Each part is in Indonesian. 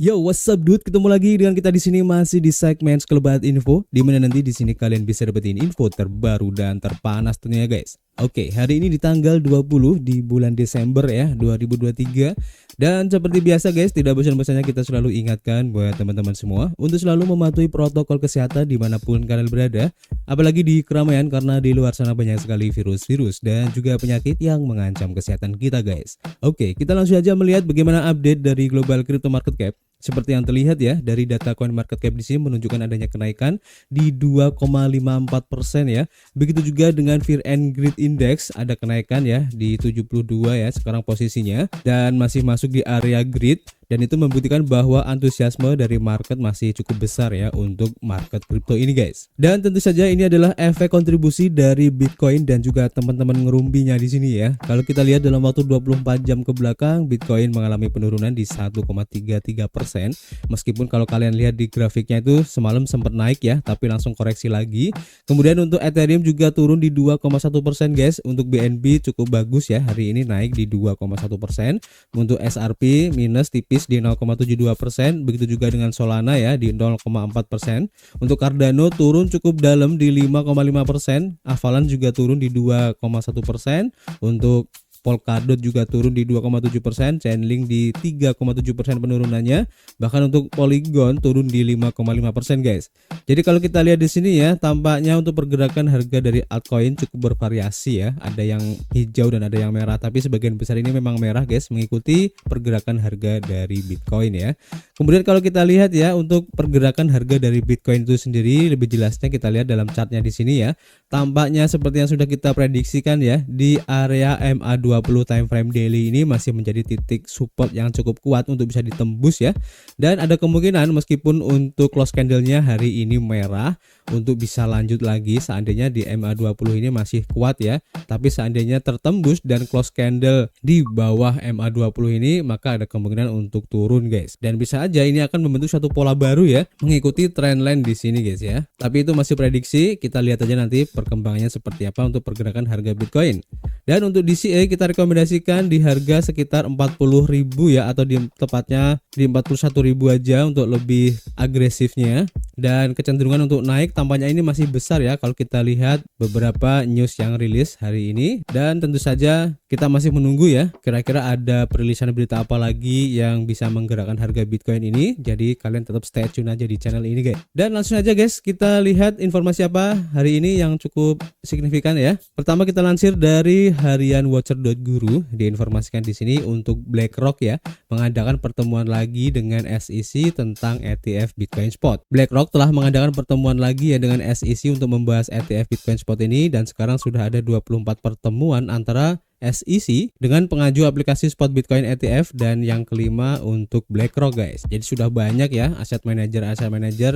Yo, what's up dude? Ketemu lagi dengan kita di sini masih di segmen Sekelebat Info, di mana nanti di sini kalian bisa dapetin info terbaru dan terpanas tentunya guys. Oke, hari ini di tanggal 20 di bulan Desember ya 2023. Dan seperti biasa guys, tidak bosan-bosannya kita selalu ingatkan buat teman-teman semua untuk selalu mematuhi protokol kesehatan dimanapun kalian berada. Apalagi di keramaian, karena di luar sana banyak sekali virus-virus dan juga penyakit yang mengancam kesehatan kita guys. Oke, kita langsung aja melihat bagaimana update dari global crypto market cap. Seperti yang terlihat ya dari data coin market cap di sini menunjukkan adanya kenaikan di 2,54% ya. Begitu juga dengan Fear and Greed Index ada kenaikan ya di 72 ya sekarang posisinya, dan masih masuk di area greed. Dan itu membuktikan bahwa antusiasme dari market masih cukup besar ya untuk market kripto ini guys. Dan tentu saja ini adalah efek kontribusi dari Bitcoin dan juga teman-teman ngerumbinya di sini ya. Kalau kita lihat dalam waktu 24 jam ke belakang, Bitcoin mengalami penurunan di 1,33%. Meskipun kalau kalian lihat di grafiknya itu semalam sempat naik ya, tapi langsung koreksi lagi. Kemudian untuk Ethereum juga turun di 2,1% guys. Untuk BNB cukup bagus ya, hari ini naik di 2,1%. Untuk SRP minus tipis di 0,72%, begitu juga dengan Solana ya di 0,4%. Untuk Cardano turun cukup dalam di 5,5%, Avalanche juga turun di 2,1%. Untuk Polkadot juga turun di 2,7%, Chainlink di 3,7% penurunannya, bahkan untuk Polygon turun di 5,5% guys. Jadi kalau kita lihat di sini ya, tampaknya untuk pergerakan harga dari altcoin cukup bervariasi ya. Ada yang hijau dan ada yang merah, tapi sebagian besar ini memang merah guys, mengikuti pergerakan harga dari Bitcoin ya. Kemudian kalau kita lihat ya untuk pergerakan harga dari Bitcoin itu sendiri, lebih jelasnya kita lihat dalam chartnya di sini ya. Tampaknya seperti yang sudah kita prediksikan ya, di area MA20 time frame daily ini masih menjadi titik support yang cukup kuat untuk bisa ditembus ya. Dan ada kemungkinan meskipun untuk close candlenya hari ini merah, untuk bisa lanjut lagi seandainya di MA20 ini masih kuat ya. Tapi seandainya tertembus dan close candle di bawah MA20 ini, maka ada kemungkinan untuk turun guys. Dan bisa aja ini akan membentuk suatu pola baru ya, mengikuti trendline di sini guys ya. Tapi itu masih prediksi, kita lihat aja nanti perkembangannya seperti apa untuk pergerakan harga Bitcoin. Dan untuk DCA kita rekomendasikan di harga sekitar 40.000 ya, atau tepatnya di 41.000 aja untuk lebih agresifnya. Dan kecenderungan untuk naik tampaknya ini masih besar ya kalau kita lihat beberapa news yang rilis hari ini. Dan tentu saja kita masih menunggu ya, kira-kira ada perilisan berita apa lagi yang bisa menggerakkan harga Bitcoin ini. Jadi kalian tetap stay tune aja di channel ini guys. Dan langsung aja guys, kita lihat informasi apa hari ini yang cukup signifikan ya. Pertama kita lansir dari harian Watcher.guru, diinformasikan di sini untuk BlackRock ya mengadakan pertemuan lagi dengan SEC tentang ETF Bitcoin Spot. BlackRock telah mengadakan pertemuan lagi ya dengan SEC untuk membahas ETF Bitcoin Spot ini, dan sekarang sudah ada 24 pertemuan antara SEC dengan pengaju aplikasi spot Bitcoin ETF, dan yang kelima untuk BlackRock guys. Jadi sudah banyak ya aset manajer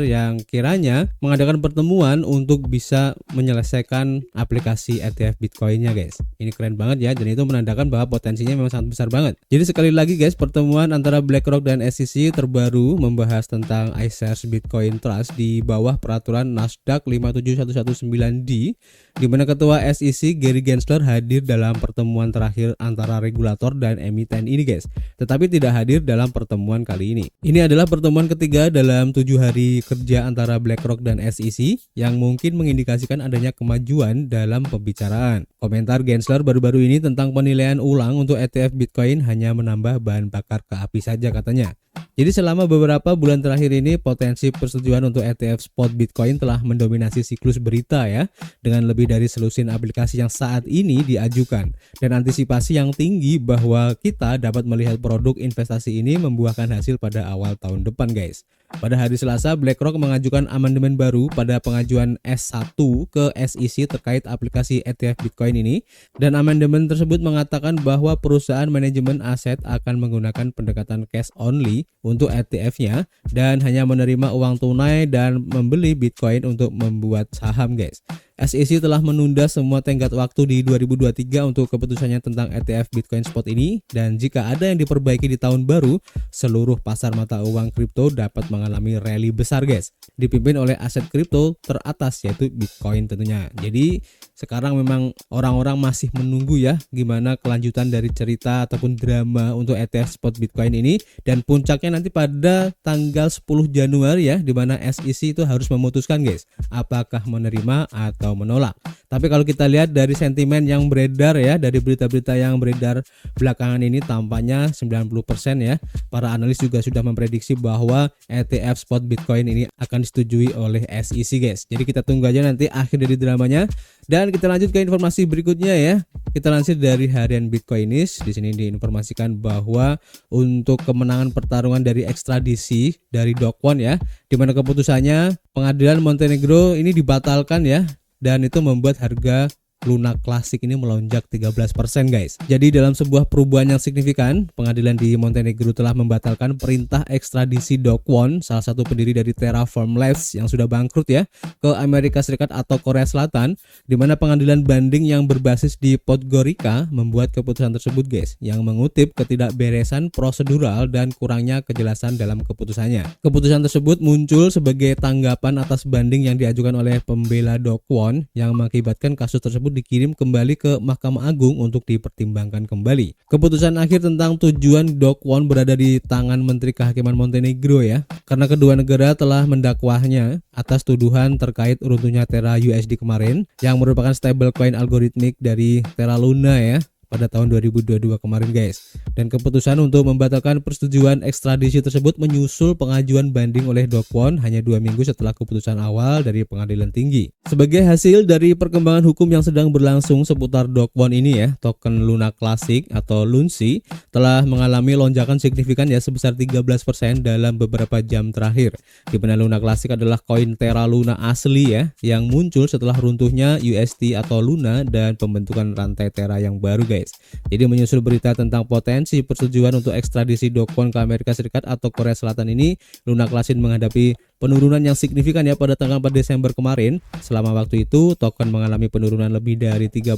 yang kiranya mengadakan pertemuan untuk bisa menyelesaikan aplikasi ETF Bitcoinnya guys. Ini keren banget ya, dan itu menandakan bahwa potensinya memang sangat besar banget. Jadi sekali lagi guys, pertemuan antara BlackRock dan SEC terbaru membahas tentang iShares Bitcoin Trust di bawah peraturan Nasdaq 57119D, di mana ketua SEC Gary Gensler hadir dalam pertemuan terakhir antara regulator dan emiten ini guys, tetapi tidak hadir dalam pertemuan kali ini. Ini adalah pertemuan ketiga dalam 7 hari kerja antara BlackRock dan SEC yang mungkin mengindikasikan adanya kemajuan dalam pembicaraan. Komentar Gensler baru-baru ini tentang penilaian ulang untuk ETF Bitcoin hanya menambah bahan bakar ke api saja katanya. Jadi selama beberapa bulan terakhir ini potensi persetujuan untuk ETF spot Bitcoin telah mendominasi siklus berita ya, dengan lebih dari selusin aplikasi yang saat ini diajukan, dan antisipasi yang tinggi bahwa kita dapat melihat produk investasi ini membuahkan hasil pada awal tahun depan guys. Pada hari Selasa, BlackRock mengajukan amandemen baru pada pengajuan S1 ke SEC terkait aplikasi ETF Bitcoin ini, dan amandemen tersebut mengatakan bahwa perusahaan manajemen aset akan menggunakan pendekatan cash only untuk ETF-nya dan hanya menerima uang tunai dan membeli Bitcoin untuk membuat saham guys. SEC telah menunda semua tenggat waktu di 2023 untuk keputusannya tentang ETF Bitcoin Spot ini, dan jika ada yang diperbaiki di tahun baru, seluruh pasar mata uang kripto dapat mengalami mengalami rally besar guys, dipimpin oleh aset kripto teratas yaitu Bitcoin tentunya. Jadi sekarang memang orang-orang masih menunggu ya gimana kelanjutan dari cerita ataupun drama untuk ETF spot Bitcoin ini, dan puncaknya nanti pada tanggal 10 Januari ya, dimana SEC itu harus memutuskan guys apakah menerima atau menolak. Tapi kalau kita lihat dari sentimen yang beredar ya, dari berita-berita yang beredar belakangan ini, tampaknya 90% ya para analis juga sudah memprediksi bahwa ETF spot Bitcoin ini akan disetujui oleh SEC guys. Jadi kita tunggu aja nanti akhir dari dramanya. Dan kita lanjut ke informasi berikutnya ya. Kita lansir dari harian Bitcoinis. Di sini diinformasikan bahwa untuk kemenangan pertarungan dari ekstradisi dari Do Kwon ya, di mana keputusannya pengadilan Montenegro ini dibatalkan ya, dan itu membuat harga Luna Classic ini melonjak 13% guys. Jadi dalam sebuah perubahan yang signifikan, pengadilan di Montenegro telah membatalkan perintah ekstradisi Do Kwon, salah satu pendiri dari Terraform Labs yang sudah bangkrut ya, ke Amerika Serikat atau Korea Selatan, di mana pengadilan banding yang berbasis di Podgorica membuat keputusan tersebut guys, yang mengutip ketidakberesan prosedural dan kurangnya kejelasan dalam keputusannya. Keputusan tersebut muncul sebagai tanggapan atas banding yang diajukan oleh pembela Do Kwon yang mengakibatkan kasus tersebut dikirim kembali ke Mahkamah Agung untuk dipertimbangkan kembali. Keputusan akhir tentang tujuan Do Kwon berada di tangan Menteri Kehakiman Montenegro ya, karena kedua negara telah mendakwahnya atas tuduhan terkait runtuhnya Terra USD kemarin yang merupakan stablecoin algoritmik dari Terra Luna ya pada tahun 2022 kemarin guys. Dan keputusan untuk membatalkan persetujuan ekstradisi tersebut menyusul pengajuan banding oleh Do Kwon hanya 2 minggu setelah keputusan awal dari pengadilan tinggi. Sebagai hasil dari perkembangan hukum yang sedang berlangsung seputar Do Kwon ini ya, token Luna Classic atau LUNC telah mengalami lonjakan signifikan ya sebesar 13% dalam beberapa jam terakhir. Di mana Luna Classic adalah koin Terra Luna asli ya, yang muncul setelah runtuhnya UST atau Luna dan pembentukan rantai Terra yang baru guys. Jadi menyusul berita tentang potensi persetujuan untuk ekstradisi Do Kwon ke Amerika Serikat atau Korea Selatan ini, Luna Classic menghadapi penurunan yang signifikan ya pada tanggal 4 Desember kemarin. Selama waktu itu token mengalami penurunan lebih dari 30%.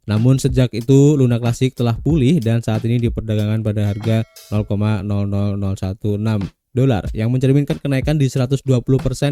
Namun sejak itu Luna Classic telah pulih dan saat ini diperdagangkan pada harga 0,00016 dolar yang mencerminkan kenaikan di 120%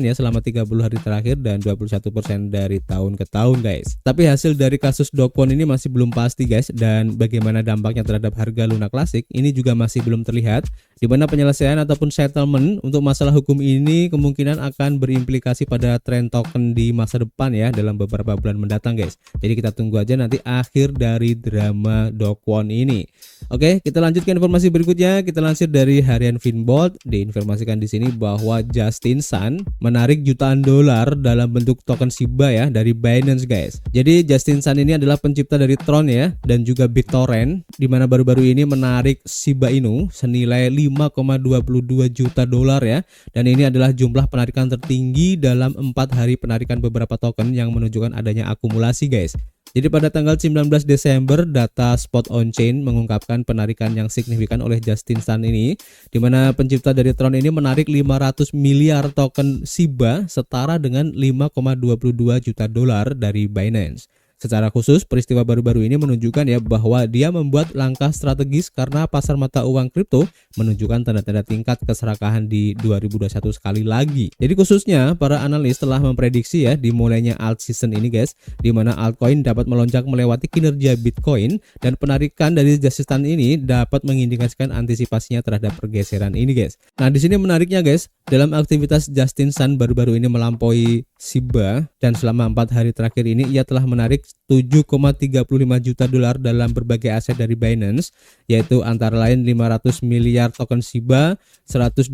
ya selama 30 hari terakhir dan 21% dari tahun ke tahun guys. Tapi hasil dari kasus Do Kwon ini masih belum pasti guys, dan bagaimana dampaknya terhadap harga Luna Classic ini juga masih belum terlihat, di mana penyelesaian ataupun settlement untuk masalah hukum ini kemungkinan akan berimplikasi pada tren token di masa depan ya dalam beberapa bulan mendatang guys. Jadi kita tunggu aja nanti akhir dari drama Do Kwon ini. Oke, kita lanjutkan informasi berikutnya. Kita lansir dari harian Finbolt. Diinformasikan di sini bahwa Justin Sun menarik jutaan dolar dalam bentuk token Shiba ya dari Binance guys. Jadi Justin Sun ini adalah pencipta dari Tron ya dan juga BitTorrent, di mana baru-baru ini menarik Shiba Inu senilai 5,22 juta dolar ya, dan ini adalah jumlah penarikan tertinggi dalam 4 hari penarikan beberapa token yang menunjukkan adanya akumulasi guys. Jadi pada tanggal 19 Desember data Spot On Chain mengungkapkan penarikan yang signifikan oleh Justin Sun ini, di mana pencipta dari Tron ini menarik 500 miliar token Shiba setara dengan 5,22 juta dolar dari Binance. Secara khusus, peristiwa baru-baru ini menunjukkan ya bahwa dia membuat langkah strategis karena pasar mata uang kripto menunjukkan tanda-tanda tingkat keserakahan di 2021 sekali lagi. Jadi khususnya para analis telah memprediksi ya dimulainya alt season ini guys, di mana altcoin dapat melonjak melewati kinerja Bitcoin, dan penarikan dari Justin Sun ini dapat mengindikasikan antisipasinya terhadap pergeseran ini guys. Nah, di sini menariknya guys, dalam aktivitas Justin Sun baru-baru ini melampaui Shiba, dan selama 4 hari terakhir ini ia telah menarik 7,35 juta dolar dalam berbagai aset dari Binance, yaitu antara lain 500 miliar token Shiba, 127.000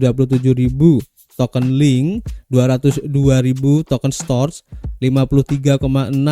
token Link, 202.000 token Stores, 53,6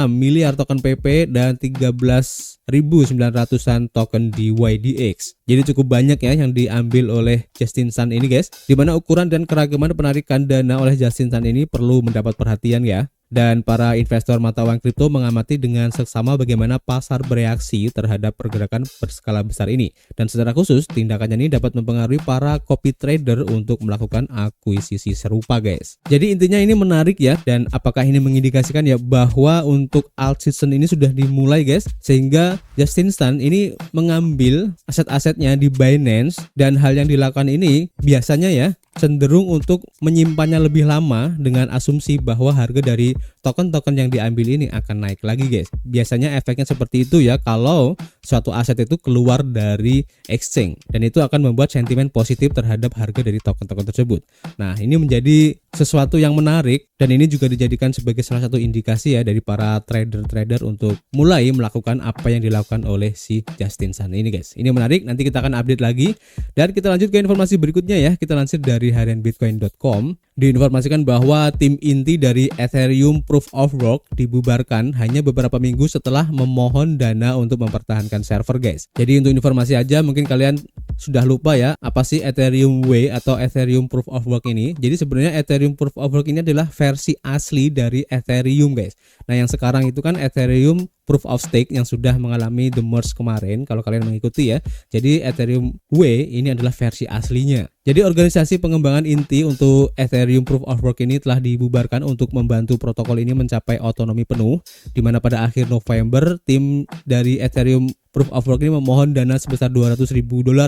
miliar token PP, dan 13.900-an token DYDX. Jadi cukup banyak ya yang diambil oleh Justin Sun ini guys, dimana ukuran dan keragaman penarikan dana oleh Justin Sun ini perlu mendapat perhatian ya. Dan para investor mata uang kripto mengamati dengan seksama bagaimana pasar bereaksi terhadap pergerakan berskala besar ini. Dan secara khusus, tindakannya ini dapat mempengaruhi para copy trader untuk melakukan akuisisi serupa guys. Jadi intinya ini menarik ya, dan apakah ini mengindikasikan ya bahwa untuk alt season ini sudah dimulai guys, sehingga Justin Sun ini mengambil aset-asetnya di Binance, dan hal yang dilakukan ini biasanya ya cenderung untuk menyimpannya lebih lama dengan asumsi bahwa harga dari token-token yang diambil ini akan naik lagi guys. Biasanya efeknya seperti itu ya kalau suatu aset itu keluar dari exchange, dan itu akan membuat sentimen positif terhadap harga dari token-token tersebut. Nah, ini menjadi sesuatu yang menarik, dan ini juga dijadikan sebagai salah satu indikasi ya dari para trader-trader untuk mulai melakukan apa yang dilakukan oleh si Justin Sun ini guys. Ini menarik, nanti kita akan update lagi. Dan kita lanjut ke informasi berikutnya ya. Kita lansir dari harianbitcoin.com. Diinformasikan bahwa tim inti dari Ethereum Proof of Work dibubarkan hanya beberapa minggu setelah memohon dana untuk mempertahankan server guys. Jadi untuk informasi aja, mungkin kalian sudah lupa ya apa sih Ethereum W atau Ethereum Proof of Work ini. Jadi sebenarnya Ethereum Proof of Work ini adalah versi asli dari Ethereum guys. Nah, yang sekarang itu kan Ethereum Proof of Stake yang sudah mengalami the merge kemarin kalau kalian mengikuti ya. Jadi Ethereum W ini adalah versi aslinya. Jadi organisasi pengembangan inti untuk Ethereum Proof of Work ini telah dibubarkan untuk membantu protokol ini mencapai otonomi penuh, di mana pada akhir November tim dari Ethereum Proof of Work ini memohon dana sebesar $200.000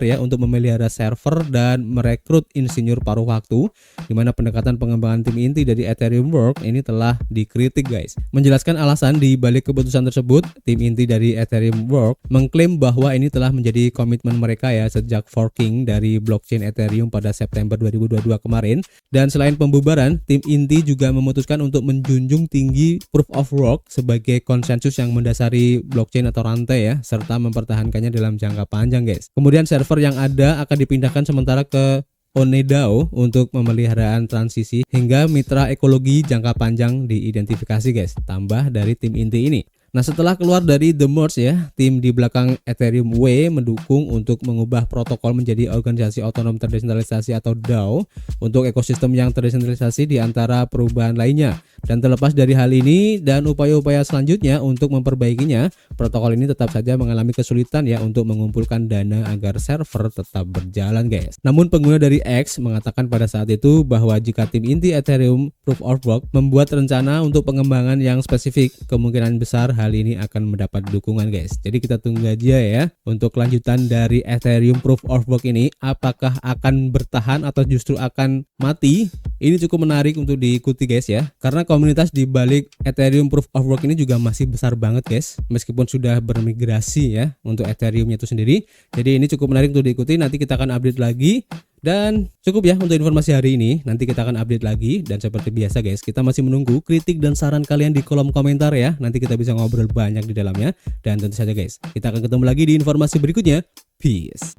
ya untuk memelihara server dan merekrut insinyur paruh waktu, di mana pendekatan pengembangan tim inti dari Ethereum Work ini telah dikritik guys. Menjelaskan alasan di balik keputusan tersebut, tim inti dari Ethereum Work mengklaim bahwa ini telah menjadi komitmen mereka ya sejak forking dari blockchain Ethereum pada September 2022 kemarin. Dan selain pembubaran, tim inti juga memutuskan untuk menjunjung tinggi Proof of Work sebagai konsensus yang mendasari blockchain atau rantai ya, serta mempertahankannya dalam jangka panjang guys. Kemudian server yang ada akan dipindahkan sementara ke Onedao untuk pemeliharaan transisi hingga mitra ekologi jangka panjang diidentifikasi guys, tambah dari tim inti ini. Nah, setelah keluar dari the merge ya, tim di belakang Ethereum W mendukung untuk mengubah protokol menjadi organisasi otonom terdesentralisasi atau DAO untuk ekosistem yang terdesentralisasi di antara perubahan lainnya. Dan terlepas dari hal ini dan upaya-upaya selanjutnya untuk memperbaikinya, protokol ini tetap saja mengalami kesulitan ya untuk mengumpulkan dana agar server tetap berjalan guys. Namun pengguna dari X mengatakan pada saat itu bahwa jika tim inti Ethereum Proof of Work membuat rencana untuk pengembangan yang spesifik, kemungkinan besar hal ini akan mendapat dukungan guys. Jadi kita tunggu aja ya untuk kelanjutan dari Ethereum Proof of Work ini, apakah akan bertahan atau justru akan mati. Ini cukup menarik untuk diikuti guys ya, karena komunitas di balik Ethereum Proof of Work ini juga masih besar banget guys, meskipun sudah bermigrasi ya untuk Ethereum itu sendiri. Jadi ini cukup menarik untuk diikuti. Nanti kita akan update lagi. Dan cukup ya untuk informasi hari ini. Nanti kita akan update lagi. Dan seperti biasa guys, kita masih menunggu kritik dan saran kalian di kolom komentar ya. Nanti kita bisa ngobrol banyak di dalamnya. Dan tentu saja guys, kita akan ketemu lagi di informasi berikutnya. Peace.